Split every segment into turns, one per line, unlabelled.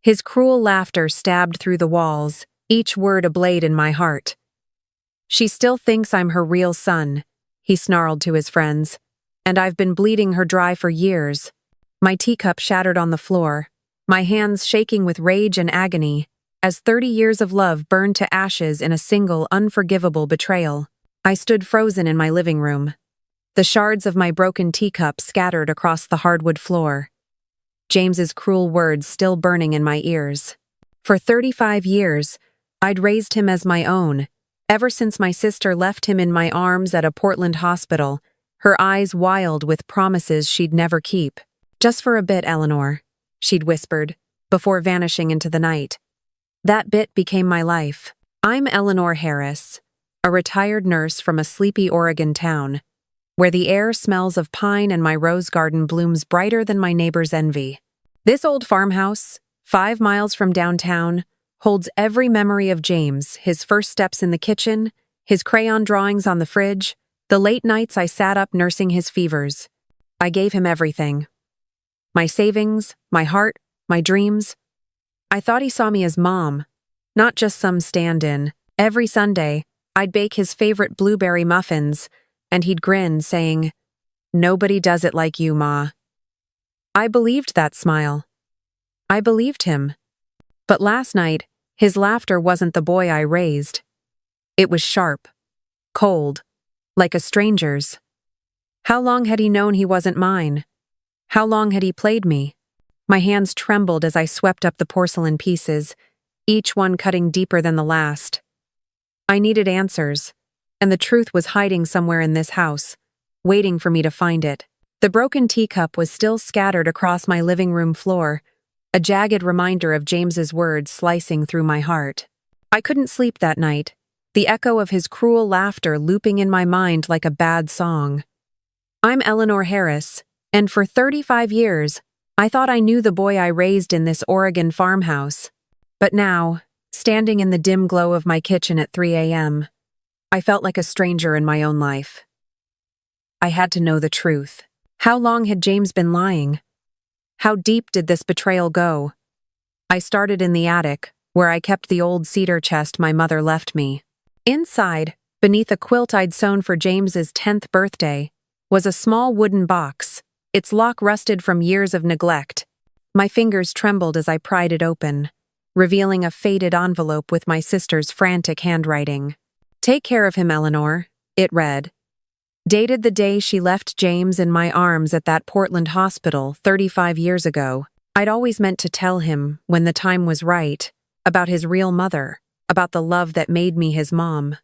His cruel laughter stabbed through the walls, each word a blade in my heart. "She still thinks I'm her real son," he snarled to his friends, "and I've been bleeding her dry for years." My teacup shattered on the floor, my hands shaking with rage and agony, as 30 years of love burned to ashes in a single, unforgivable betrayal. I stood frozen in my living room, the shards of my broken teacup scattered across the hardwood floor. James's cruel words still burning in my ears. For 35 years, I'd raised him as my own, ever since my sister left him in my arms at a Portland hospital, her eyes wild with promises she'd never keep. "Just for a bit, Eleanor," she'd whispered, before vanishing into the night. That bit became my life. I'm Eleanor Harris, a retired nurse from a sleepy Oregon town, where the air smells of pine and my rose garden blooms brighter than my neighbor's envy. This old farmhouse, 5 miles from downtown, holds every memory of James, his first steps in the kitchen, his crayon drawings on the fridge, the late nights I sat up nursing his fevers. I gave him everything. My savings, my heart, my dreams. I thought he saw me as mom, not just some stand-in. Every Sunday, I'd bake his favorite blueberry muffins, and he'd grin, saying, "Nobody does it like you, Ma." I believed that smile. I believed him. But last night, his laughter wasn't the boy I raised. It was sharp, cold, like a stranger's. How long had he known he wasn't mine? How long had he played me? My hands trembled as I swept up the porcelain pieces, each one cutting deeper than the last. I needed answers, and the truth was hiding somewhere in this house, waiting for me to find it. The broken teacup was still scattered across my living room floor, a jagged reminder of James's words slicing through my heart. I couldn't sleep that night, the echo of his cruel laughter looping in my mind like a bad song. I'm Eleanor Harris, and for 35 years, I thought I knew the boy I raised in this Oregon farmhouse. But now, standing in the dim glow of my kitchen at 3 a.m., I felt like a stranger in my own life. I had to know the truth. How long had James been lying? How deep did this betrayal go? I started in the attic, where I kept the old cedar chest my mother left me. Inside, beneath a quilt I'd sewn for James's 10th birthday, was a small wooden box, its lock rusted from years of neglect. My fingers trembled as I pried it open, revealing a faded envelope with my sister's frantic handwriting. "Take care of him, Eleanor," it read. Dated the day she left James in my arms at that Portland hospital 35 years ago. I'd always meant to tell him, when the time was right, about his real mother, about the love that made me his mom.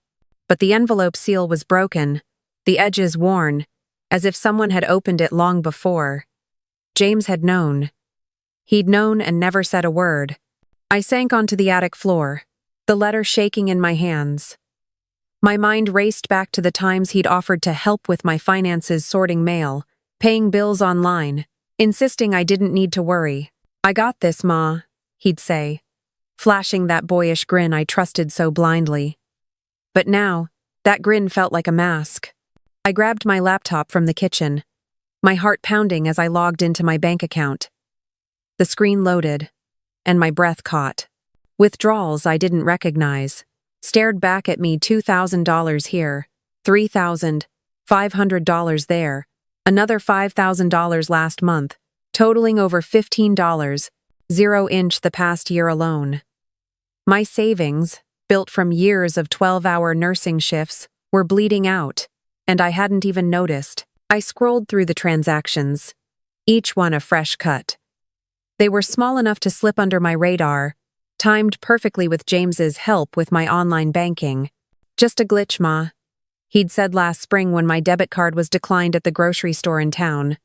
But the envelope seal was broken, the edges worn, as if someone had opened it long before. James had known. He'd known and never said a word. I sank onto the attic floor, the letter shaking in my hands. My mind raced back to the times he'd offered to help with my finances sorting mail, paying bills online, insisting I didn't need to worry. "I got this, Ma," he'd say, flashing that boyish grin I trusted so blindly. But now, that grin felt like a mask. I grabbed my laptop from the kitchen, my heart pounding as I logged into my bank account. The screen loaded, and my breath caught. Withdrawals I didn't recognize stared back at me. $2,000 here, $3,500 there, another $5,000 last month, totaling over $15, 0 the past year alone. My savings, built from years of 12-hour nursing shifts, were bleeding out, and I hadn't even noticed. I scrolled through the transactions, each one a fresh cut. They were small enough to slip under my radar, timed perfectly with James's help with my online banking. "Just a glitch, Ma," he'd said last spring when my debit card was declined at the grocery store in town.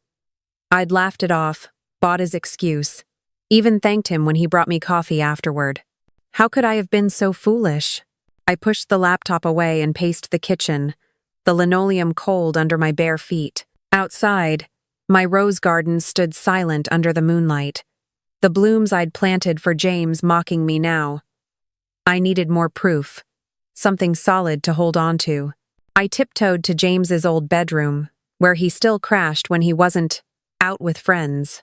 I'd laughed it off, bought his excuse, even thanked him when he brought me coffee afterward. How could I have been so foolish? I pushed the laptop away and paced the kitchen, the linoleum cold under my bare feet. Outside, my rose garden stood silent under the moonlight, the blooms I'd planted for James mocking me now. I needed more proof, something solid to hold on to. I tiptoed to James's old bedroom, where he still crashed when he wasn't out with friends.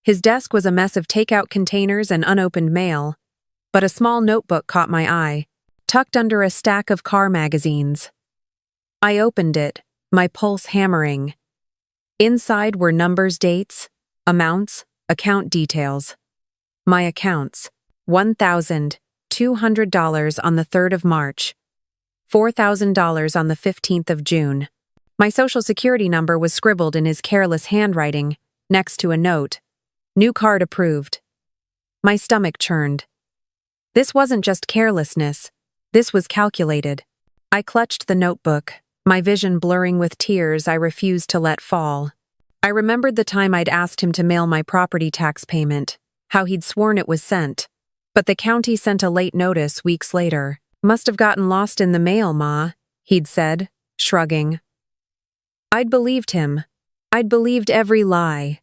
His desk was a mess of takeout containers and unopened mail, but a small notebook caught my eye, tucked under a stack of car magazines. I opened it, my pulse hammering. Inside were numbers, dates, amounts, account details. My accounts: $1,200 on the 3rd of March, $4,000 on the 15th of June. My social security number was scribbled in his careless handwriting, next to a note. New card approved. My stomach churned. This wasn't just carelessness. This was calculated. I clutched the notebook, my vision blurring with tears I refused to let fall. I remembered the time I'd asked him to mail my property tax payment, how he'd sworn it was sent. But the county sent a late notice weeks later. Must have gotten lost in the mail, Ma, he'd said, shrugging. I'd believed him. I'd believed every lie.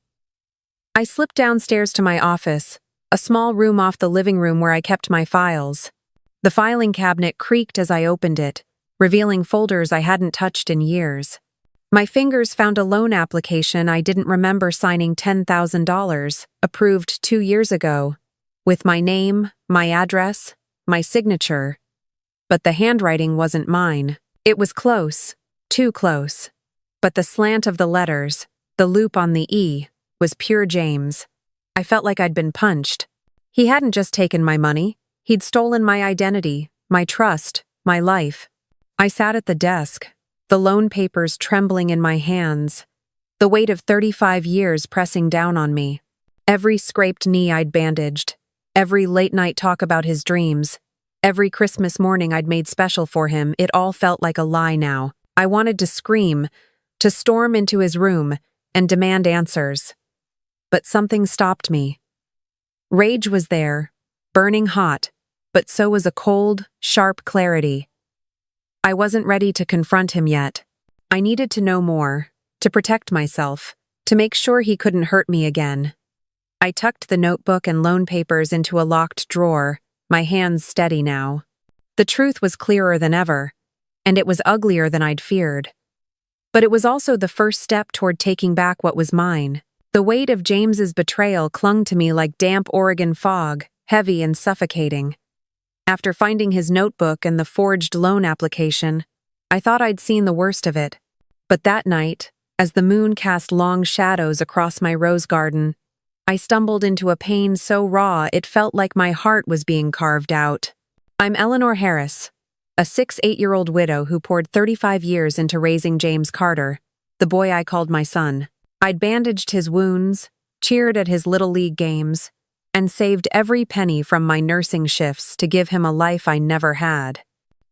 I slipped downstairs to my office, a small room off the living room where I kept my files. The filing cabinet creaked as I opened it, revealing folders I hadn't touched in years. My fingers found a loan application I didn't remember signing $10,000, approved 2 years ago, with my name, my address, my signature. But the handwriting wasn't mine. It was close, too close. But the slant of the letters, the loop on the E, was pure James. I felt like I'd been punched. He hadn't just taken my money, he'd stolen my identity, my trust, my life. I sat at the desk, the loan papers trembling in my hands, the weight of 35 years pressing down on me. Every scraped knee I'd bandaged, every late-night talk about his dreams, every Christmas morning I'd made special for him, it all felt like a lie now. I wanted to scream, to storm into his room and demand answers. But something stopped me. Rage was there, burning hot, but so was a cold, sharp clarity. I wasn't ready to confront him yet. I needed to know more, to protect myself, to make sure he couldn't hurt me again. I tucked the notebook and loan papers into a locked drawer, my hands steady now. The truth was clearer than ever, and it was uglier than I'd feared. But it was also the first step toward taking back what was mine. The weight of James's betrayal clung to me like damp Oregon fog, heavy and suffocating. After finding his notebook and the forged loan application, I thought I'd seen the worst of it. But that night, as the moon cast long shadows across my rose garden, I stumbled into a pain so raw it felt like my heart was being carved out. I'm Eleanor Harris, a 8-year-old widow who poured 35 years into raising James Carter, the boy I called my son. I'd bandaged his wounds, cheered at his Little League games, and saved every penny from my nursing shifts to give him a life I never had.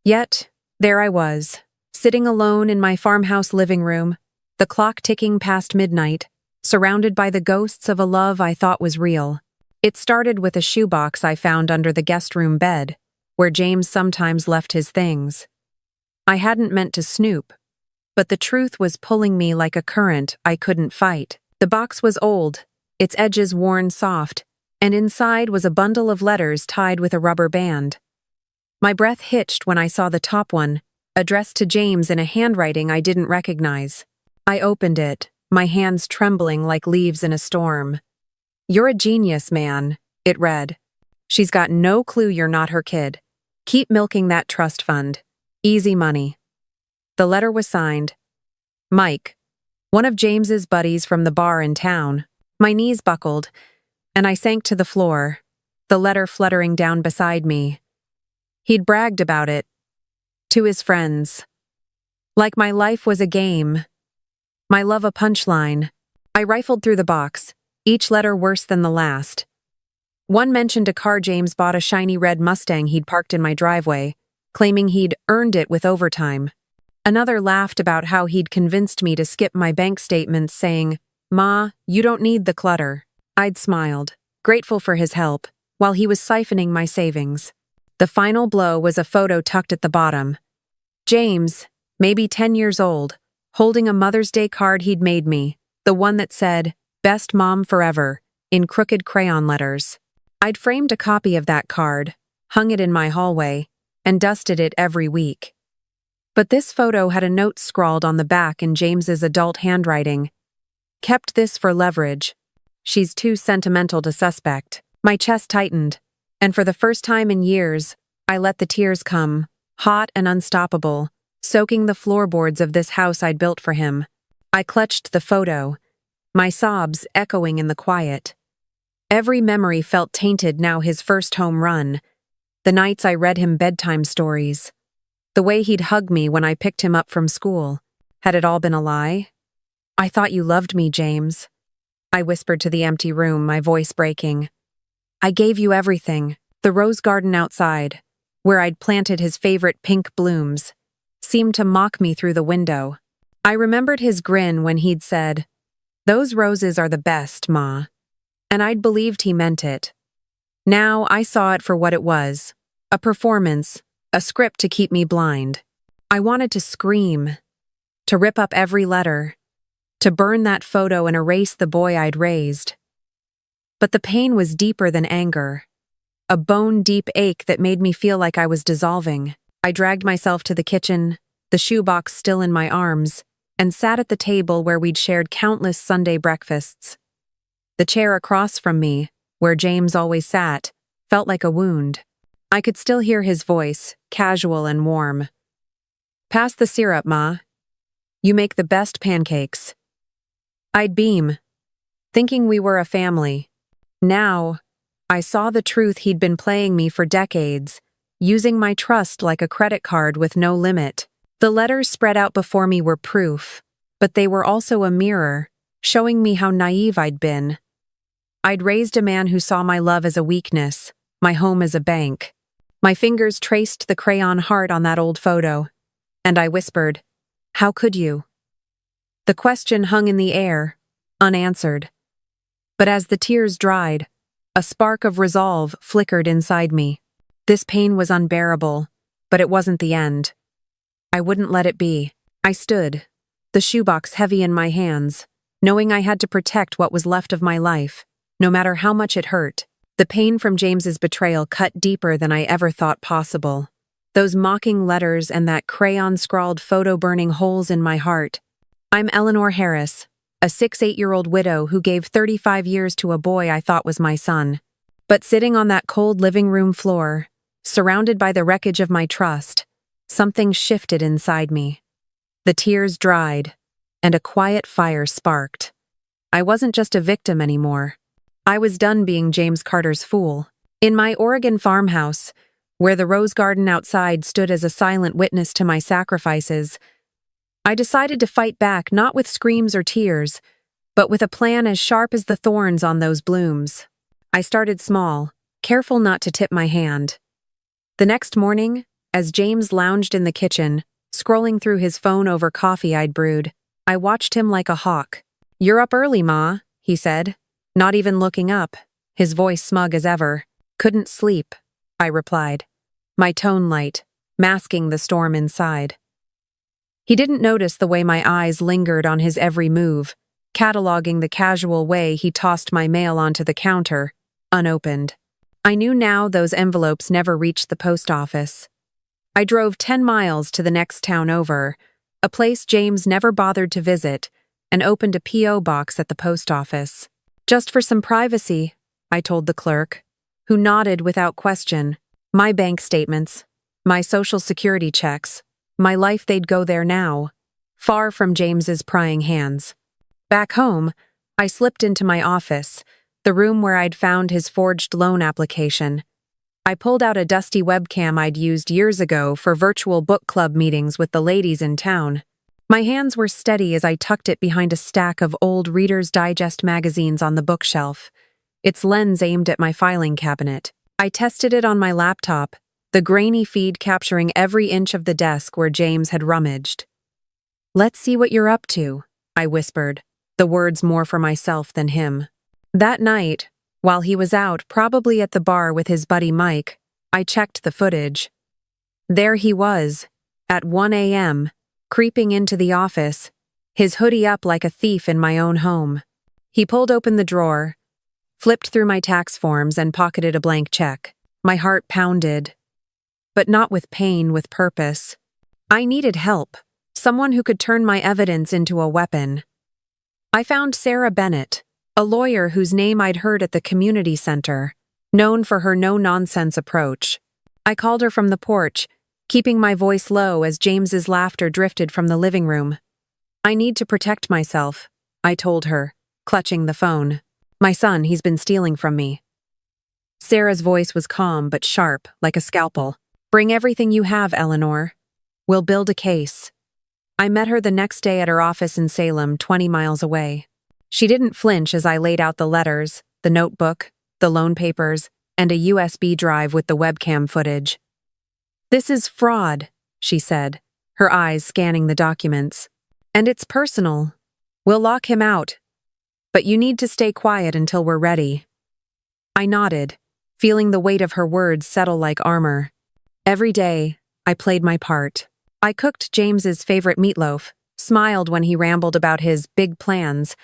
Yet, there I was, sitting alone in my farmhouse living room, the clock ticking past midnight, surrounded by the ghosts of a love I thought was real. It started with a shoebox I found under the guest room bed, where James sometimes left his things. I hadn't meant to snoop, but the truth was pulling me like a current I couldn't fight. The box was old, its edges worn soft, and inside was a bundle of letters tied with a rubber band. My breath hitched when I saw the top one, addressed to James in a handwriting I didn't recognize. I opened it, my hands trembling like leaves in a storm. "You're a genius, man," it read. "She's got no clue you're not her kid. Keep milking that trust fund. Easy money." The letter was signed, Mike, one of James's buddies from the bar in town. My knees buckled, and I sank to the floor, the letter fluttering down beside me. He'd bragged about it, to his friends. Like my life was a game, my love a punchline. I rifled through the box, each letter worse than the last. One mentioned a car James bought, a shiny red Mustang he'd parked in my driveway, claiming he'd earned it with overtime. Another laughed about how he'd convinced me to skip my bank statements, saying, "Ma, you don't need the clutter." I'd smiled, grateful for his help, while he was siphoning my savings. The final blow was a photo tucked at the bottom. James, maybe 10 years old, holding a Mother's Day card he'd made me, the one that said, "Best Mom Forever," in crooked crayon letters. I'd framed a copy of that card, hung it in my hallway, and dusted it every week. But this photo had a note scrawled on the back in James's adult handwriting. "Kept this for leverage. She's too sentimental to suspect. My chest tightened, and for the first time in years, I let the tears come, hot and unstoppable, soaking the floorboards of this house I'd built for him. I clutched the photo, my sobs echoing in the quiet. Every memory felt tainted now his first home run. The nights I read him bedtime stories. The way he'd hug me when I picked him up from school. Had it all been a lie? I thought you loved me, James. I whispered to the empty room, my voice breaking. I gave you everything. The rose garden outside, where I'd planted his favorite pink blooms, seemed to mock me through the window. I remembered his grin when he'd said, "Those roses are the best, Ma." And I'd believed he meant it. Now I saw it for what it was. A performance, a script to keep me blind. I wanted to scream, to rip up every letter, to burn that photo and erase the boy I'd raised. But the pain was deeper than anger. A bone-deep ache that made me feel like I was dissolving. I dragged myself to the kitchen, the shoebox still in my arms, and sat at the table where we'd shared countless Sunday breakfasts. The chair across from me, where James always sat, felt like a wound. I could still hear his voice, casual and warm. "Pass the syrup, Ma. You make the best pancakes." I'd beam, thinking we were a family. Now, I saw the truth he'd been playing me for decades, using my trust like a credit card with no limit. The letters spread out before me were proof, but they were also a mirror, showing me how naive I'd been. I'd raised a man who saw my love as a weakness, my home as a bank. My fingers traced the crayon heart on that old photo, and I whispered, "How could you?" The question hung in the air, unanswered. But as the tears dried, a spark of resolve flickered inside me. This pain was unbearable, but it wasn't the end. I wouldn't let it be. I stood, the shoebox heavy in my hands, knowing I had to protect what was left of my life, no matter how much it hurt. The pain from James's betrayal cut deeper than I ever thought possible. Those mocking letters and that crayon-scrawled photo burning holes in my heart. I'm Eleanor Harris, a 6'8" widow who gave 35 years to a boy I thought was my son. But sitting on that cold living room floor, surrounded by the wreckage of my trust, something shifted inside me. The tears dried, and a quiet fire sparked. I wasn't just a victim anymore. I was done being James Carter's fool. In my Oregon farmhouse, where the rose garden outside stood as a silent witness to my sacrifices, I decided to fight back not with screams or tears, but with a plan as sharp as the thorns on those blooms. I started small, careful not to tip my hand. The next morning, as James lounged in the kitchen, scrolling through his phone over coffee I'd brewed, I watched him like a hawk. "You're up early, Ma," he said, not even looking up, his voice smug as ever. "Couldn't sleep," I replied, my tone light, masking the storm inside. He didn't notice the way my eyes lingered on his every move, cataloging the casual way he tossed my mail onto the counter, unopened. I knew now those envelopes never reached the post office. I drove 10 miles to the next town over, a place James never bothered to visit, and opened a P.O. box at the post office. "Just for some privacy," I told the clerk, who nodded without question. My bank statements, my social security checks, my life, they'd go there now, far from James's prying hands. Back home, I slipped into my office, the room where I'd found his forged loan application. I pulled out a dusty webcam I'd used years ago for virtual book club meetings with the ladies in town. My hands were steady as I tucked it behind a stack of old Reader's Digest magazines on the bookshelf, its lens aimed at my filing cabinet. I tested it on my laptop, the grainy feed capturing every inch of the desk where James had rummaged. "Let's see what you're up to," I whispered, the words more for myself than him. That night, while he was out, probably at the bar with his buddy Mike, I checked the footage. There he was, at 1 a.m., creeping into the office, his hoodie up like a thief in my own home. He pulled open the drawer, flipped through my tax forms, and pocketed a blank check. My heart pounded. But not with pain, with purpose. I needed help, someone who could turn my evidence into a weapon. I found Sarah Bennett, a lawyer whose name I'd heard at the community center, known for her no-nonsense approach. I called her from the porch, keeping my voice low as James's laughter drifted from the living room. "I need to protect myself," I told her, clutching the phone. "My son, he's been stealing from me." Sarah's voice was calm but sharp, like a scalpel. "Bring everything you have, Eleanor. We'll build a case." I met her the next day at her office in Salem, 20 miles away. She didn't flinch as I laid out the letters, the notebook, the loan papers, and a USB drive with the webcam footage. "This is fraud," she said, her eyes scanning the documents. "And it's personal. We'll lock him out. But you need to stay quiet until we're ready." I nodded, feeling the weight of her words settle like armor. Every day, I played my part. I cooked James's favorite meatloaf, smiled when he rambled about his big plans,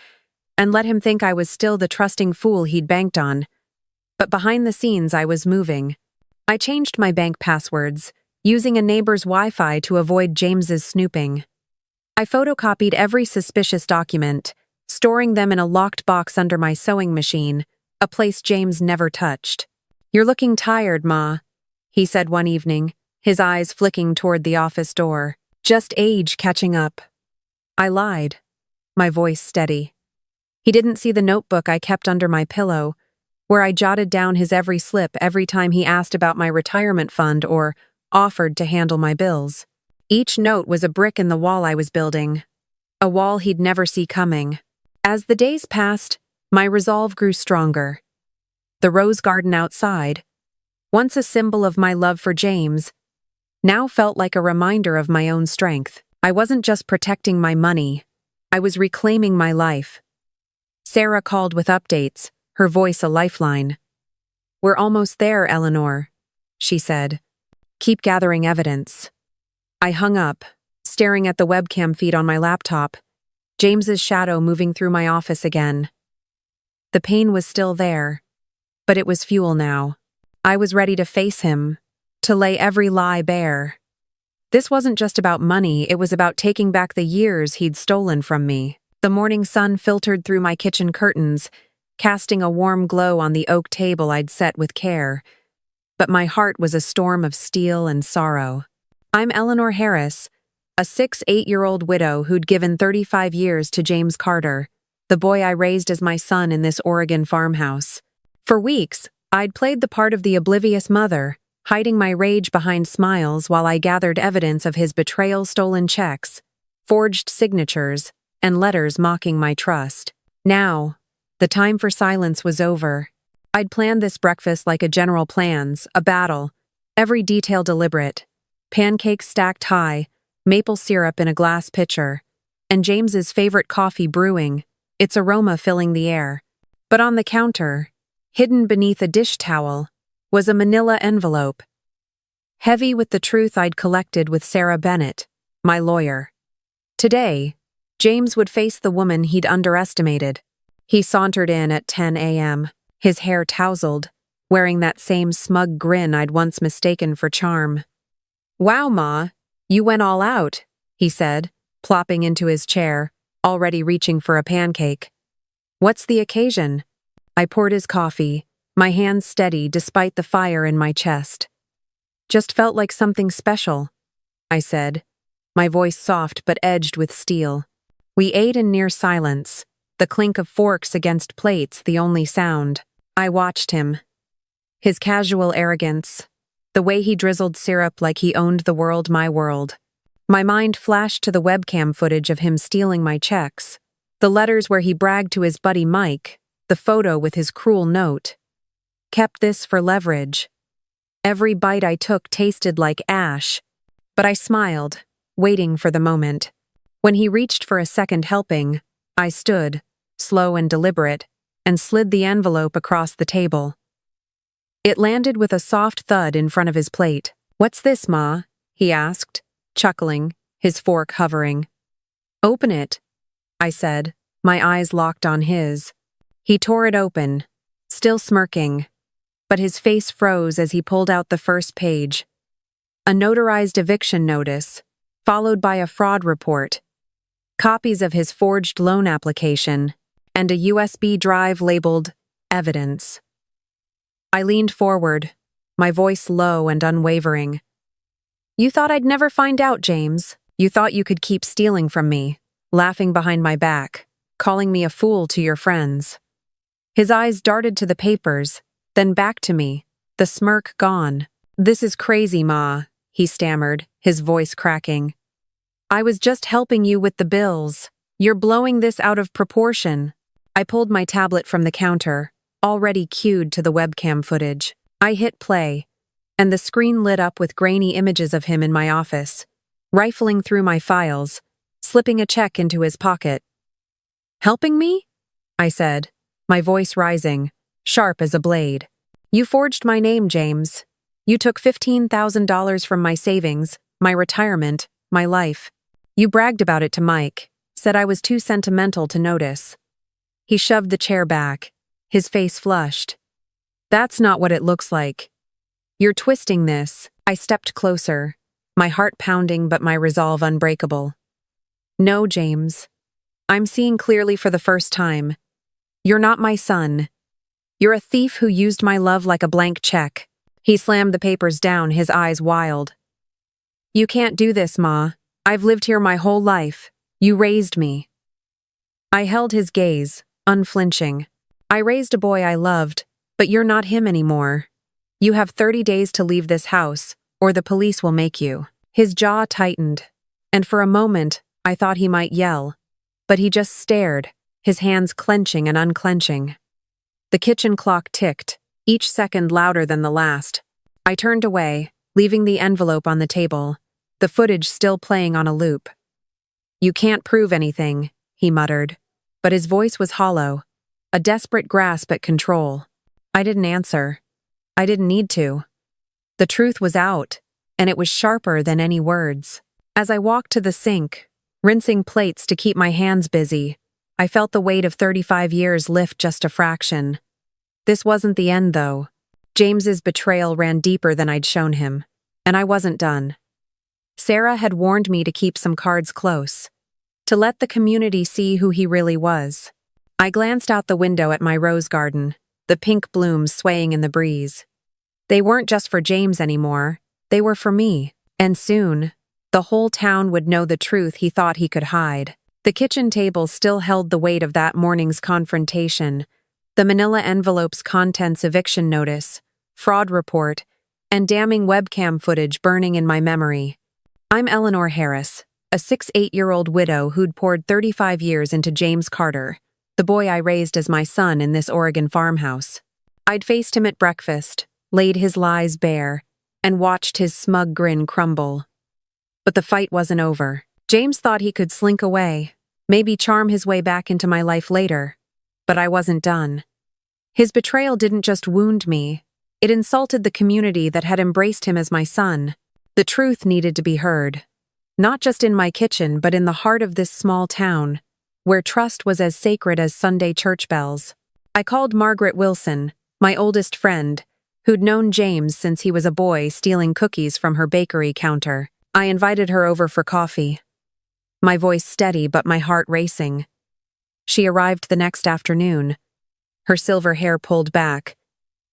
and let him think I was still the trusting fool he'd banked on. But behind the scenes, I was moving. I changed my bank passwords, using a neighbor's Wi-Fi to avoid James's snooping. I photocopied every suspicious document, storing them in a locked box under my sewing machine, a place James never touched. "You're looking tired, Ma," he said one evening, his eyes flicking toward the office door. "Just age catching up." I lied, my voice steady. He didn't see the notebook I kept under my pillow, where I jotted down his every slip every time he asked about my retirement fund or offered to handle my bills. Each note was a brick in the wall I was building, a wall he'd never see coming. As the days passed, my resolve grew stronger. The rose garden outside, once a symbol of my love for James, now felt like a reminder of my own strength. I wasn't just protecting my money, I was reclaiming my life. Sarah called with updates, her voice a lifeline. "We're almost there, Eleanor," she said. "Keep gathering evidence." I hung up, staring at the webcam feed on my laptop, James's shadow moving through my office again. The pain was still there, but it was fuel now. I was ready to face him, to lay every lie bare. This wasn't just about money, it was about taking back the years he'd stolen from me. The morning sun filtered through my kitchen curtains, casting a warm glow on the oak table I'd set with care. But my heart was a storm of steel and sorrow. I'm Eleanor Harris, a 8-year-old widow who'd given 35 years to James Carter, the boy I raised as my son in this Oregon farmhouse. For weeks, I'd played the part of the oblivious mother, hiding my rage behind smiles while I gathered evidence of his betrayal, stolen checks, forged signatures, and letters mocking my trust. Now, the time for silence was over. I'd planned this breakfast like a general plans, a battle, every detail deliberate. Pancakes stacked high, maple syrup in a glass pitcher, and James's favorite coffee brewing, its aroma filling the air. But on the counter, hidden beneath a dish towel, was a manila envelope, heavy with the truth I'd collected with Sarah Bennett, my lawyer. Today, James would face the woman he'd underestimated. He sauntered in at 10 a.m., his hair tousled, wearing that same smug grin I'd once mistaken for charm. "Wow, Ma, you went all out," he said, plopping into his chair, already reaching for a pancake. "What's the occasion?" I poured his coffee, my hands steady despite the fire in my chest. "Just felt like something special," I said, my voice soft but edged with steel. We ate in near silence, the clink of forks against plates the only sound. I watched him. His casual arrogance, the way he drizzled syrup like he owned the world, my world. My mind flashed to the webcam footage of him stealing my checks, the letters where he bragged to his buddy Mike, the photo with his cruel note. Kept this for leverage. Every bite I took tasted like ash, but I smiled, waiting for the moment. When he reached for a second helping, I stood, slow and deliberate, and slid the envelope across the table. It landed with a soft thud in front of his plate. "What's this, Ma?" he asked, chuckling, his fork hovering. "Open it," I said, my eyes locked on his. He tore it open, still smirking, but his face froze as he pulled out the first page. A notarized eviction notice, followed by a fraud report. Copies of his forged loan application, and a USB drive labeled evidence. I leaned forward, my voice low and unwavering. You thought I'd never find out, James. You thought you could keep stealing from me, laughing behind my back, calling me a fool to your friends. His eyes darted to the papers, then back to me, the smirk gone. This is crazy, Ma, he stammered, his voice cracking. I was just helping you with the bills. You're blowing this out of proportion. I pulled my tablet from the counter, already cued to the webcam footage. I hit play, and the screen lit up with grainy images of him in my office, rifling through my files, slipping a check into his pocket. Helping me? I said, my voice rising, sharp as a blade. You forged my name, James. You took $15,000 from my savings, my retirement, my life. You bragged about it to Mike, said I was too sentimental to notice. He shoved the chair back, his face flushed. That's not what it looks like. You're twisting this. I stepped closer, my heart pounding but my resolve unbreakable. No, James. I'm seeing clearly for the first time. You're not my son. You're a thief who used my love like a blank check. He slammed the papers down, his eyes wild. You can't do this, Ma. I've lived here my whole life. You raised me. I held his gaze, unflinching. I raised a boy I loved, but you're not him anymore. You have 30 days to leave this house, or the police will make you. His jaw tightened, and for a moment, I thought he might yell. But he just stared, his hands clenching and unclenching. The kitchen clock ticked, each second louder than the last. I turned away, leaving the envelope on the table, the footage still playing on a loop. You can't prove anything, he muttered, but his voice was hollow, a desperate grasp at control. I didn't answer. I didn't need to. The truth was out, and it was sharper than any words. As I walked to the sink, rinsing plates to keep my hands busy, I felt the weight of 35 years lift just a fraction. This wasn't the end, though. James's betrayal ran deeper than I'd shown him, and I wasn't done. Sarah had warned me to keep some cards close, to let the community see who he really was. I glanced out the window at my rose garden, the pink blooms swaying in the breeze. They weren't just for James anymore, they were for me, and soon, the whole town would know the truth he thought he could hide. The kitchen table still held the weight of that morning's confrontation, the manila envelope's contents, eviction notice, fraud report, and damning webcam footage burning in my memory. I'm Eleanor Harris, a 6'8" widow who'd poured 35 years into James Carter, the boy I raised as my son in this Oregon farmhouse. I'd faced him at breakfast, laid his lies bare, and watched his smug grin crumble. But the fight wasn't over. James thought he could slink away, maybe charm his way back into my life later. But I wasn't done. His betrayal didn't just wound me, it insulted the community that had embraced him as my son. The truth needed to be heard. Not just in my kitchen, but in the heart of this small town, where trust was as sacred as Sunday church bells. I called Margaret Wilson, my oldest friend, who'd known James since he was a boy stealing cookies from her bakery counter. I invited her over for coffee. My voice steady but my heart racing. She arrived the next afternoon, her silver hair pulled back,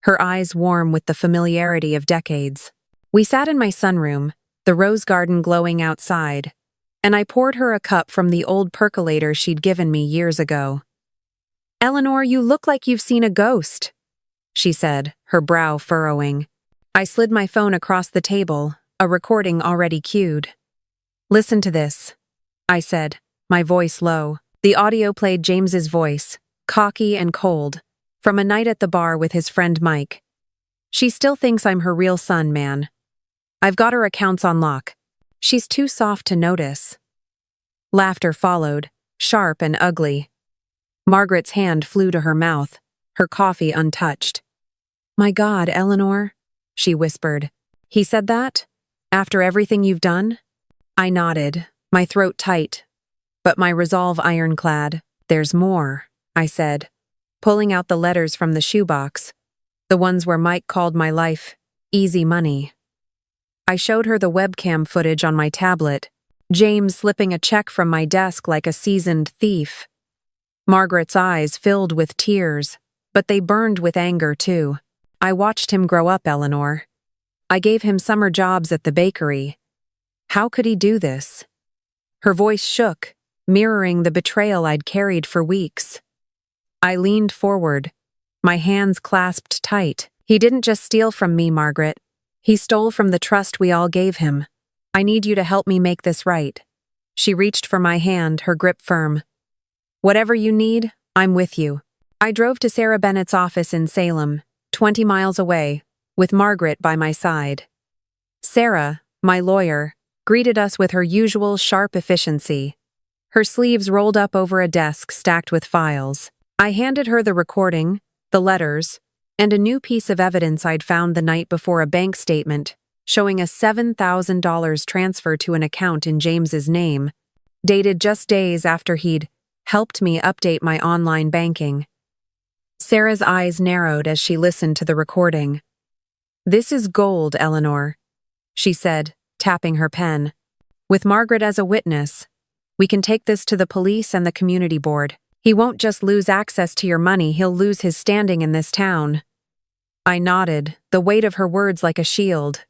her eyes warm with the familiarity of decades. We sat in my sunroom, the rose garden glowing outside, and I poured her a cup from the old percolator she'd given me years ago. "Eleanor, you look like you've seen a ghost," she said, her brow furrowing. I slid my phone across the table, a recording already cued. "Listen to this," I said, my voice low. The audio played James's voice, cocky and cold, from a night at the bar with his friend Mike. "She still thinks I'm her real son, man. I've got her accounts on lock. She's too soft to notice." Laughter followed, sharp and ugly. Margaret's hand flew to her mouth, her coffee untouched. "My God, Eleanor," she whispered. "He said that? After everything you've done?" I nodded, my throat tight, but my resolve ironclad. "There's more," I said, pulling out the letters from the shoebox, the ones where Mike called my life easy money. I showed her the webcam footage on my tablet, James slipping a check from my desk like a seasoned thief. Margaret's eyes filled with tears, but they burned with anger too. I watched him grow up, Eleanor. I gave him summer jobs at the bakery. How could he do this? Her voice shook, mirroring the betrayal I'd carried for weeks. I leaned forward, my hands clasped tight. He didn't just steal from me, Margaret. He stole from the trust we all gave him. I need you to help me make this right. She reached for my hand, her grip firm. Whatever you need, I'm with you. I drove to Sarah Bennett's office in Salem, 20 miles away, with Margaret by my side. Sarah, my lawyer, greeted us with her usual sharp efficiency. Her sleeves rolled up over a desk stacked with files. I handed her the recording, the letters, and a new piece of evidence I'd found the night before, a bank statement showing a $7,000 transfer to an account in James's name, dated just days after he'd helped me update my online banking. Sarah's eyes narrowed as she listened to the recording. "This is gold, Eleanor," she said, tapping her pen. "With Margaret as a witness, we can take this to the police and the community board. He won't just lose access to your money, he'll lose his standing in this town." I nodded, the weight of her words like a shield.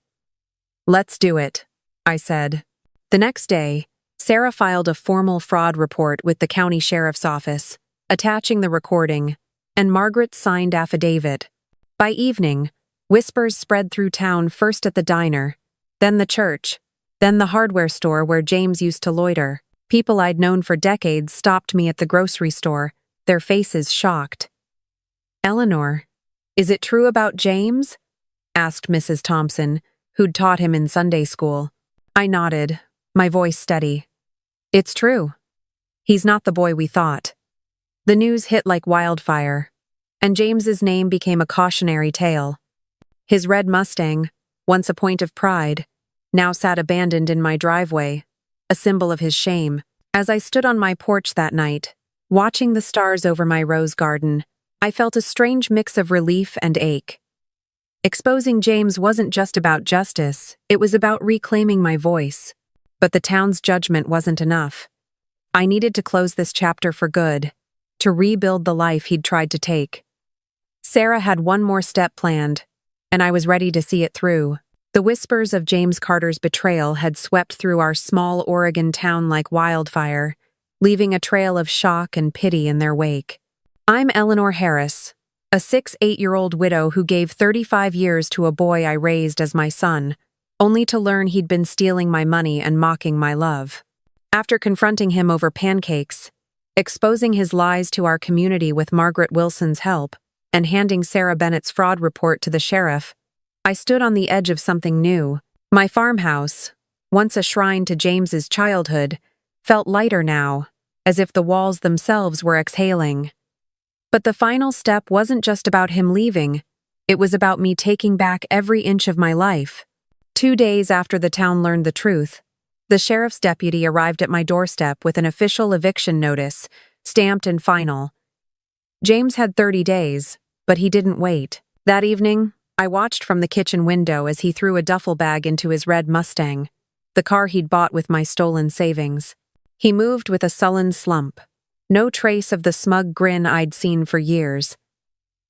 "Let's do it," I said. The next day, Sarah filed a formal fraud report with the county sheriff's office, attaching the recording, and Margaret's signed affidavit. By evening, whispers spread through town, first at the diner, then the church, then the hardware store where James used to loiter. People I'd known for decades stopped me at the grocery store, their faces shocked. "Eleanor, is it true about James?" asked Mrs. Thompson, who'd taught him in Sunday school. I nodded, my voice steady. "It's true. He's not the boy we thought." The news hit like wildfire, and James's name became a cautionary tale. His red Mustang, once a point of pride, now sat abandoned in my driveway, a symbol of his shame. As I stood on my porch that night, watching the stars over my rose garden, I felt a strange mix of relief and ache. Exposing James wasn't just about justice, it was about reclaiming my voice. But the town's judgment wasn't enough. I needed to close this chapter for good, to rebuild the life he'd tried to take. Sarah had one more step planned, and I was ready to see it through. The whispers of James Carter's betrayal had swept through our small Oregon town like wildfire, leaving a trail of shock and pity in their wake. I'm Eleanor Harris, a 8-year-old widow who gave 35 years to a boy I raised as my son, only to learn he'd been stealing my money and mocking my love. After confronting him over pancakes, exposing his lies to our community with Margaret Wilson's help, and handing Sarah Bennett's fraud report to the sheriff, I stood on the edge of something new. My farmhouse, once a shrine to James's childhood, felt lighter now, as if the walls themselves were exhaling. But the final step wasn't just about him leaving, it was about me taking back every inch of my life. 2 days after the town learned the truth, the sheriff's deputy arrived at my doorstep with an official eviction notice, stamped and final. James had 30 days, but he didn't wait. That evening, I watched from the kitchen window as he threw a duffel bag into his red Mustang, the car he'd bought with my stolen savings. He moved with a sullen slump, no trace of the smug grin I'd seen for years.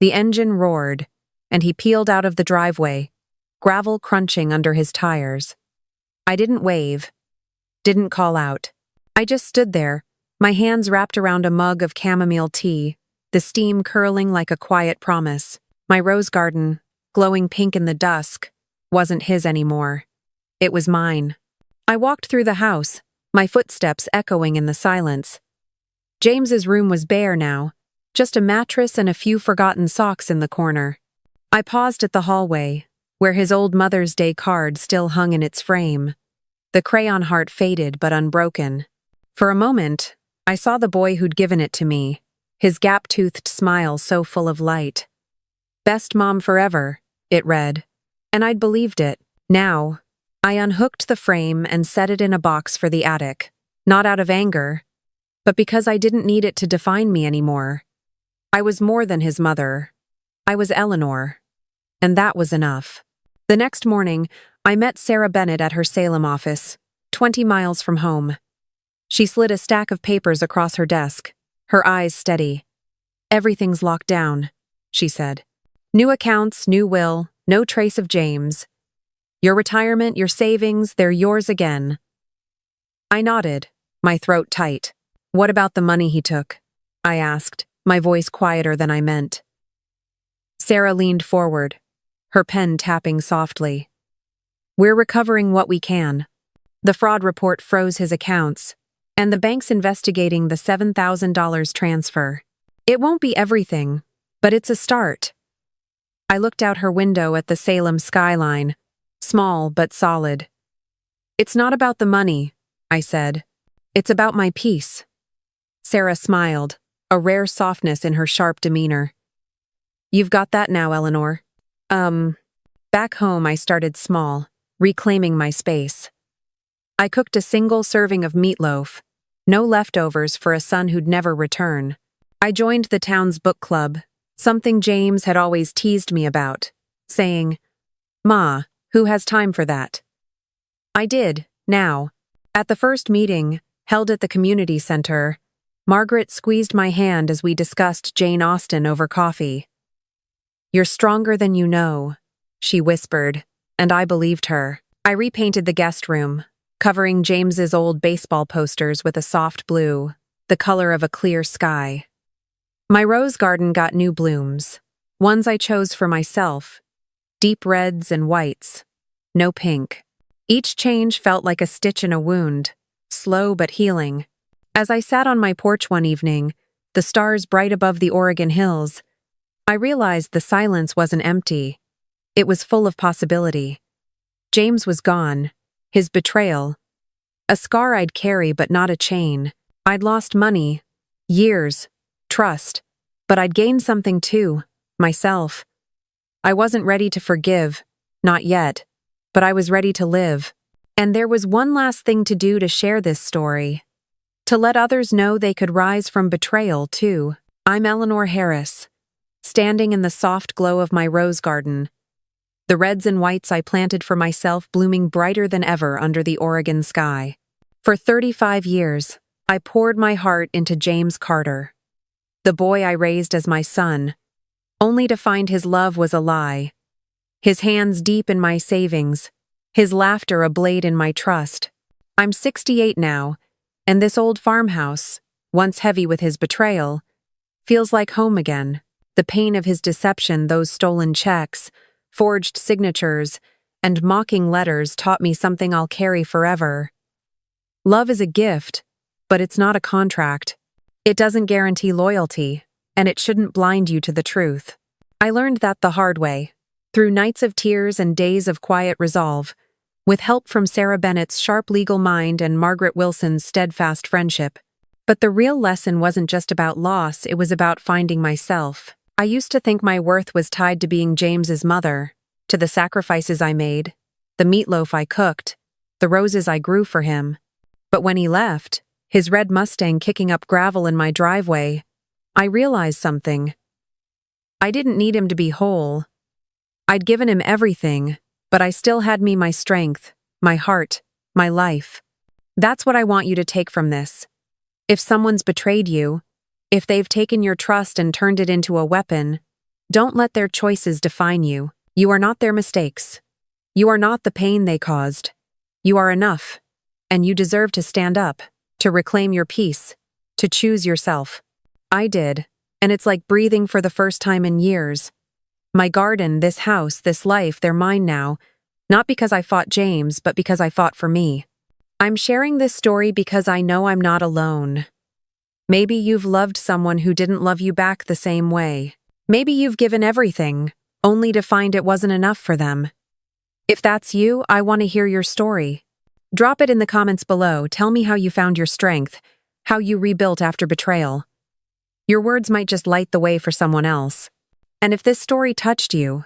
The engine roared, and he peeled out of the driveway, gravel crunching under his tires. I didn't wave, didn't call out. I just stood there, my hands wrapped around a mug of chamomile tea, the steam curling like a quiet promise. My rose garden, glowing pink in the dusk, wasn't his anymore. It was mine. I walked through the house, my footsteps echoing in the silence. James's room was bare now, just a mattress and a few forgotten socks in the corner. I paused at the hallway, where his old Mother's Day card still hung in its frame. The crayon heart faded but unbroken. For a moment, I saw the boy who'd given it to me, his gap-toothed smile so full of light. "Best mom forever," it read, and I'd believed it. Now, I unhooked the frame and set it in a box for the attic, not out of anger, but because I didn't need it to define me anymore. I was more than his mother. I was Eleanor, and that was enough. The next morning, I met Sarah Bennett at her Salem office, 20 miles from home. She slid a stack of papers across her desk, her eyes steady. "Everything's locked down," she said. "New accounts, new will, no trace of James. Your retirement, your savings, they're yours again." I nodded, my throat tight. "What about the money he took?" I asked, my voice quieter than I meant. Sarah leaned forward, her pen tapping softly. "We're recovering what we can. The fraud report froze his accounts, and the bank's investigating the $7,000 transfer. It won't be everything, but it's a start." I looked out her window at the Salem skyline, small but solid. "It's not about the money," I said. "It's about my peace." Sarah smiled, a rare softness in her sharp demeanor. "You've got that now, Eleanor." Back home I started small, reclaiming my space. I cooked a single serving of meatloaf, no leftovers for a son who'd never return. I joined the town's book club, something James had always teased me about, saying, "Ma, who has time for that?" I did, now. At the first meeting, held at the community center, Margaret squeezed my hand as we discussed Jane Austen over coffee. "You're stronger than you know," she whispered, and I believed her. I repainted the guest room, covering James's old baseball posters with a soft blue, the color of a clear sky. My rose garden got new blooms, ones I chose for myself, deep reds and whites, no pink. Each change felt like a stitch in a wound, slow but healing. As I sat on my porch one evening, the stars bright above the Oregon hills, I realized the silence wasn't empty. It was full of possibility. James was gone, his betrayal, a scar I'd carry but not a chain. I'd lost money, years, trust, but I'd gained something too, myself. I wasn't ready to forgive, not yet, but I was ready to live. And there was one last thing to do to share this story. To let others know they could rise from betrayal too. I'm Eleanor Harris, standing in the soft glow of my rose garden, the reds and whites I planted for myself blooming brighter than ever under the Oregon sky. For 35 years, I poured my heart into James Carter, the boy I raised as my son, only to find his love was a lie. His hands deep in my savings, his laughter a blade in my trust. I'm 68 now, and this old farmhouse, once heavy with his betrayal, feels like home again. The pain of his deception, those stolen checks, forged signatures, and mocking letters taught me something I'll carry forever. Love is a gift, but it's not a contract. It doesn't guarantee loyalty, and it shouldn't blind you to the truth. I learned that the hard way, through nights of tears and days of quiet resolve, with help from Sarah Bennett's sharp legal mind and Margaret Wilson's steadfast friendship. But the real lesson wasn't just about loss, it was about finding myself. I used to think my worth was tied to being James's mother, to the sacrifices I made, the meatloaf I cooked, the roses I grew for him. But when he left, his red Mustang kicking up gravel in my driveway, I realized something. I didn't need him to be whole. I'd given him everything, but I still had me my strength, my heart, my life. That's what I want you to take from this. If someone's betrayed you, if they've taken your trust and turned it into a weapon, don't let their choices define you. You are not their mistakes. You are not the pain they caused. You are enough, and you deserve to stand up, to reclaim your peace, to choose yourself. I did, and it's like breathing for the first time in years. My garden, this house, this life, they're mine now, not because I fought James, but because I fought for me. I'm sharing this story because I know I'm not alone. Maybe you've loved someone who didn't love you back the same way. Maybe you've given everything, only to find it wasn't enough for them. If that's you, I want to hear your story. Drop it in the comments below. Tell me how you found your strength, how you rebuilt after betrayal. Your words might just light the way for someone else. And if this story touched you,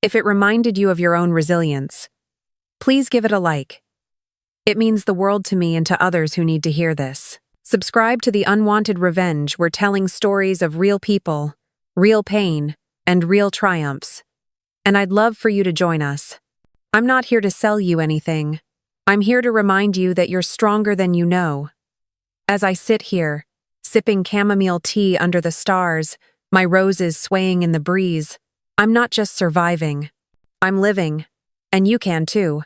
if it reminded you of your own resilience, please give it a like. It means the world to me and to others who need to hear this. Subscribe to the Unwanted Revenge. We're telling stories of real people, real pain, and real triumphs. And I'd love for you to join us. I'm not here to sell you anything. I'm here to remind you that you're stronger than you know. As I sit here, sipping chamomile tea under the stars, my roses swaying in the breeze. I'm not just surviving. I'm living. And you can too.